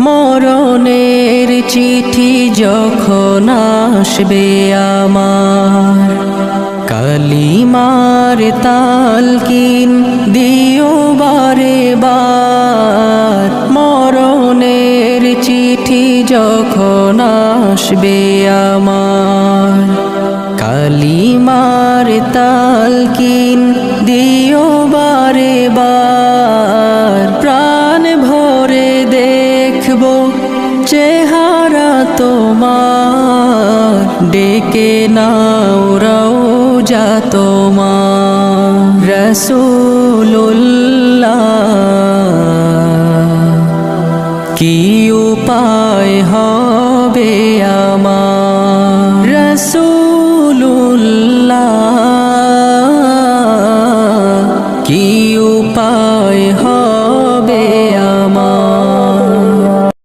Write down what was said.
মরণের চিঠি যখন আসবে আমার, কালিমার তালকিন দিও বারে বার। মরণের চিঠি যখন আসবে আমার, কালিমার তালকিন দিও বারে বার। প্রাণ ভরে দেখব চেহারা তোমার, ডেকে নাও রওজা তোমার। রাসূলুল্লাহ কি উপায় হবে আমার?